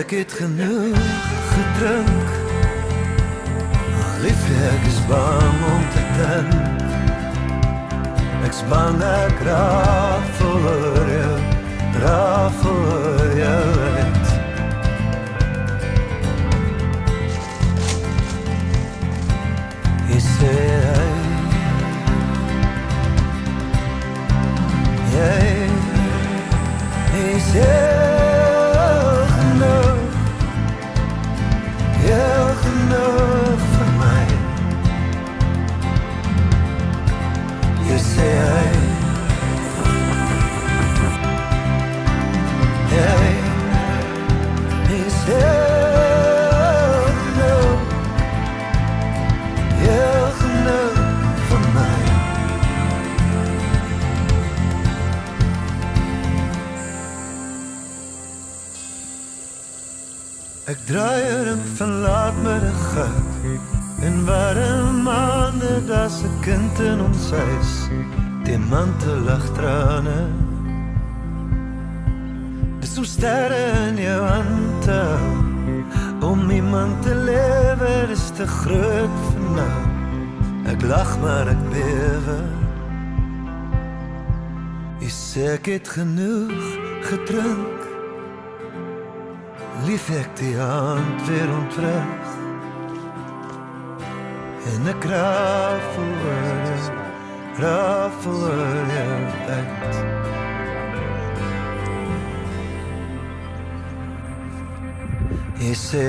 ek het genoeg gedrink. Liefje, ek is bang om te dink. Ek's bang ek raak vir jou uit. Jy sê jy sê genoeg vir my. Jy sê ek draai en van laatmiddag in warme maande, daar's 'n kind in ons huis, diamanteligtrane. Dis om sterre in jou hand te hou, om iemand te lewe, dis te groot vir nou. Ek lag maar ek bewe. Jy sê ek het genoeg gedrink. Lief ek die hand weer terug. En ek raffel jou uit. Jy sê